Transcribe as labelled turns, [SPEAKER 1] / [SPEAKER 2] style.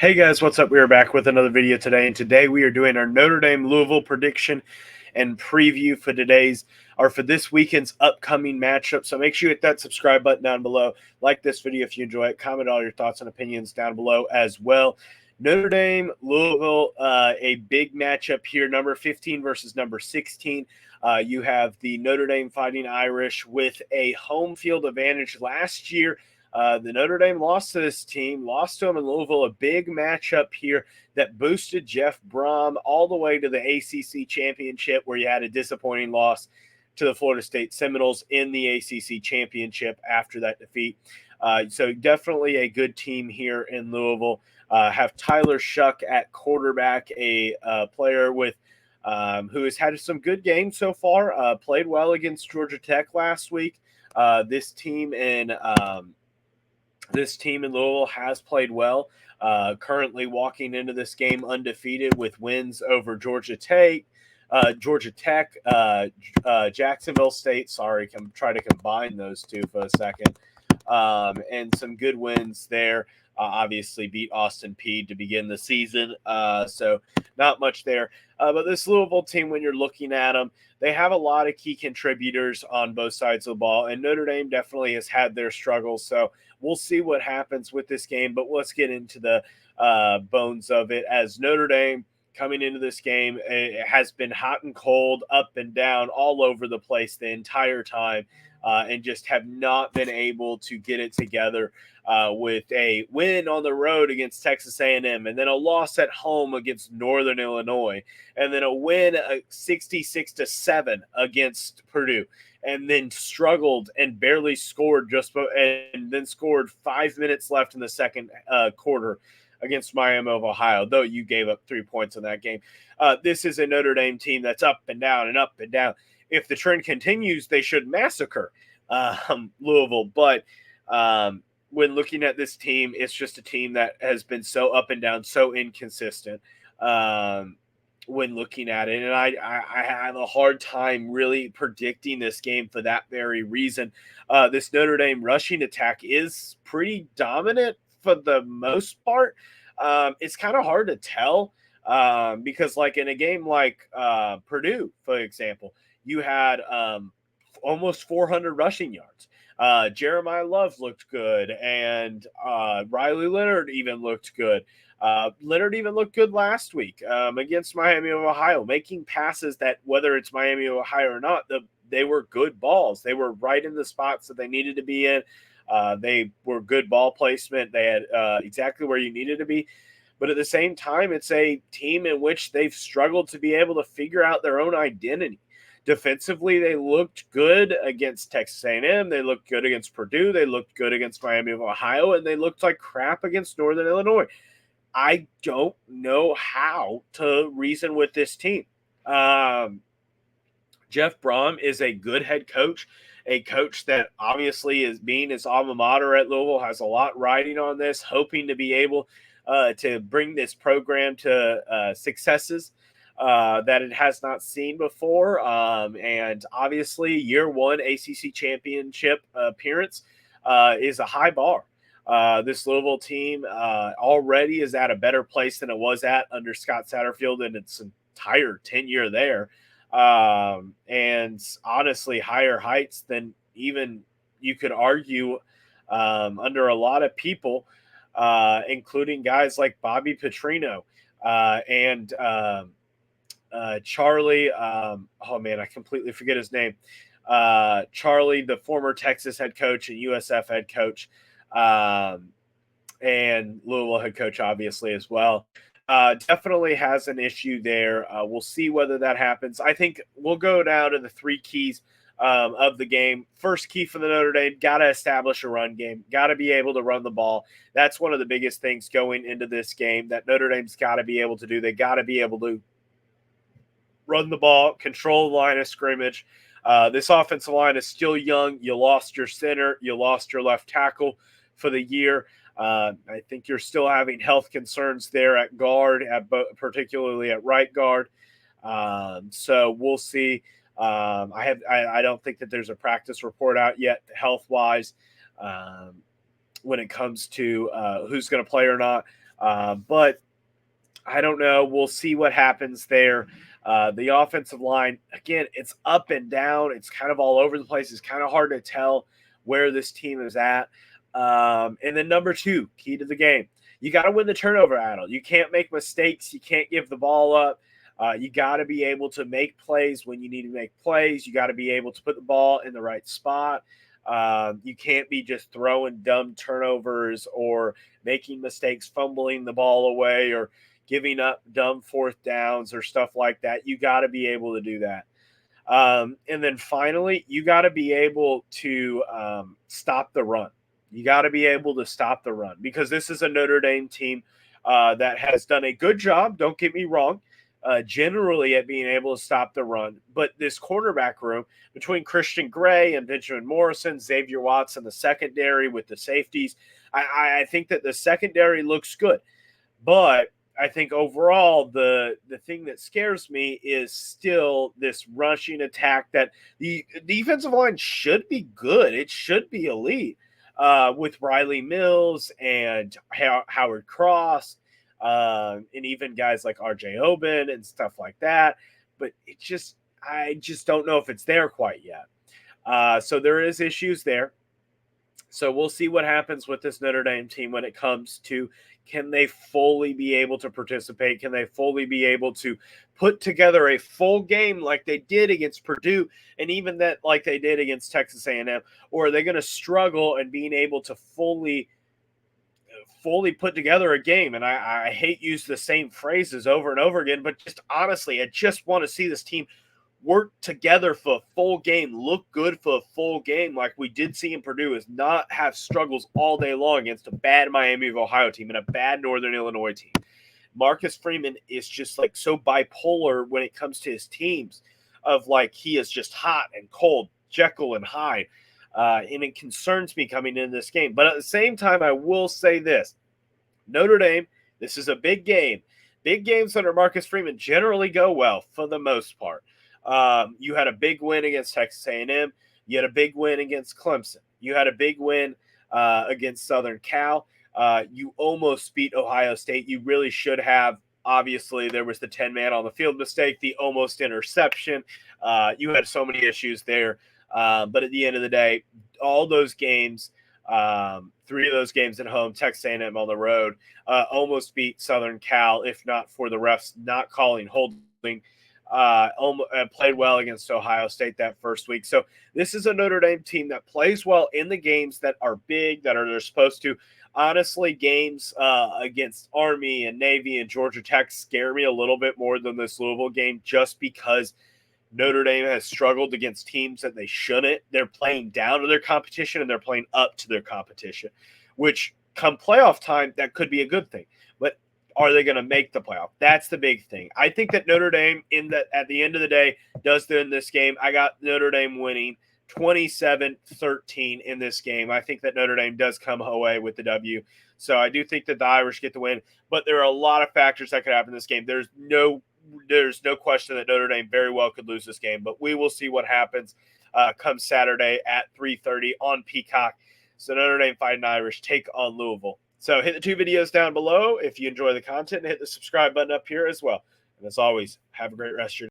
[SPEAKER 1] Hey guys, what's up? We are back with another video today, and today we are doing our Notre Dame Louisville prediction and preview for this weekend's upcoming matchup. So make sure you hit that subscribe button down below. Like this video if you enjoy it. Comment all your thoughts and opinions down below as well. Notre Dame, Louisville, a big matchup here. Number 15 versus number 16. You have the Notre Dame Fighting Irish with a home field advantage last year. The Notre Dame lost to this team, lost to them in Louisville, a big matchup here that boosted Jeff Brom all the way to the ACC championship, where you had a disappointing loss to the Florida State Seminoles in the ACC championship after that defeat. So definitely a good team here in Louisville. Have Tyler Shuck at quarterback, a player with who has had some good games so far. Played well against Georgia Tech last week. This team in Louisville has played well. Currently walking into this game undefeated with wins over Georgia Tech, Jacksonville State. Sorry, I'm trying to combine those two for a second. And some good wins there. Obviously beat Austin Peay to begin the season. So not much there. But this Louisville team, when you're looking at them, they have a lot of key contributors on both sides of the ball. And Notre Dame definitely has had their struggles. So we'll see what happens with this game. But let's get into the bones of it. As Notre Dame coming into this game, it has been hot and cold, up and down, all over the place the entire time. And just have not been able to get it together with a win on the road against Texas A&M, and then a loss at home against Northern Illinois, and then a win 66-7 against Purdue, and then struggled and barely scored and then scored 5 minutes left in the second quarter against Miami of Ohio, though you gave up 3 points in that game. This is a Notre Dame team that's up and down and up and down. If the trend continues, they should massacre Louisville. But when looking at this team, it's just a team that has been so up and down, so inconsistent when looking at it. And I have a hard time really predicting this game for that very reason. This Notre Dame rushing attack is pretty dominant for the most part. It's kind of hard to tell because like in a game like Purdue, for example, you had almost 400 rushing yards. Jeremiah Love looked good, and Riley Leonard even looked good. Leonard even looked good last week against Miami of Ohio, making passes that, whether it's Miami of Ohio or not, they were good balls. They were right in the spots that they needed to be in. They were good ball placement. They had exactly where you needed to be. But at the same time, it's a team in which they've struggled to be able to figure out their own identity. Defensively, they looked good against Texas A&M. They looked good against Purdue. They looked good against Miami of Ohio, and they looked like crap against Northern Illinois. I don't know how to reason with this team. Jeff Brom is a good head coach, a coach that obviously is being his alma mater at Louisville, has a lot riding on this, hoping to be able to bring this program to successes that it has not seen before. And obviously, year one ACC championship appearance is a high bar. This Louisville team already is at a better place than it was at under Scott Satterfield in its entire tenure there. And honestly, higher heights than even you could argue under a lot of people, including guys like Bobby Petrino and Charlie. Oh man, I completely forget his name. Charlie, the former Texas head coach and USF head coach, and Louisville head coach, obviously, as well. Definitely has an issue there. We'll see whether that happens. I think we'll go down to the three keys of the game. First key for the Notre Dame, got to establish a run game, got to be able to run the ball. That's one of the biggest things going into this game that Notre Dame's got to be able to do. They got to be able to run the ball, control the line of scrimmage. This offensive line is still young. You lost your center. You lost your left tackle for the year. I think you're still having health concerns there at guard, particularly at right guard. So we'll see. I don't think that there's a practice report out yet health-wise when it comes to who's going to play or not. But I don't know. We'll see what happens there. The offensive line, again, it's up and down. It's kind of all over the place. It's kind of hard to tell where this team is at. And then number two, key to the game. You got to win the turnover battle. You can't make mistakes. You can't give the ball up. You got to be able to make plays when you need to make plays. You got to be able to put the ball in the right spot. You can't be just throwing dumb turnovers or making mistakes, fumbling the ball away, or giving up dumb fourth downs or stuff like that. You got to be able to do that. And then finally, you got to be able to stop the run. You got to be able to stop the run, because this is a Notre Dame team that has done a good job, don't get me wrong, generally at being able to stop the run. But this cornerback room between Christian Gray and Benjamin Morrison, Xavier Watson, the secondary with the safeties, I think that the secondary looks good. But I think overall the thing that scares me is still this rushing attack that the defensive line should be good. It should be elite with Riley Mills and Howard Cross and even guys like R.J. Oben and stuff like that. But I just don't know if it's there quite yet. So there is issues there. So we'll see what happens with this Notre Dame team when it comes to, can they fully be able to participate? Can they fully be able to put together a full game like they did against Purdue, and even that like they did against Texas A&M? Or are they going to struggle in being able to fully put together a game? And I hate use the same phrases over and over again, but just honestly, I just want to see this team work together for a full game, look good for a full game like we did see in Purdue, is not have struggles all day long against a bad Miami of Ohio team and a bad Northern Illinois team. Marcus Freeman is just like so bipolar when it comes to his teams, of like he is just hot and cold, Jekyll and Hyde. And it concerns me coming into this game. But at the same time, I will say this. Notre Dame, this is a big game. Big games under Marcus Freeman generally go well for the most part. You had a big win against Texas A&M. You had a big win against Clemson. You had a big win against Southern Cal. You almost beat Ohio State. You really should have. Obviously, there was the 10-man on the field mistake, the almost interception. You had so many issues there. But at the end of the day, all those games, 3 of those games at home, Texas A&M on the road, almost beat Southern Cal, if not for the refs not calling holding. Played well against Ohio State that first week. So this is a Notre Dame team that plays well in the games that are big, that they're supposed to. Honestly, games against Army and Navy and Georgia Tech scare me a little bit more than this Louisville game, just because Notre Dame has struggled against teams that they shouldn't. They're playing down to their competition and they're playing up to their competition, which come playoff time, that could be a good thing. But are they going to make the playoff? That's the big thing. I think that Notre Dame, at the end of the day, does win this game. I got Notre Dame winning 27-13 in this game. I think that Notre Dame does come away with the W. So I do think that the Irish get the win. But there are a lot of factors that could happen in this game. There's no question that Notre Dame very well could lose this game. But we will see what happens come Saturday at 3:30 on Peacock. So Notre Dame Fighting Irish take on Louisville. So hit the 2 videos down below if you enjoy the content, and hit the subscribe button up here as well. And as always, have a great rest of your day.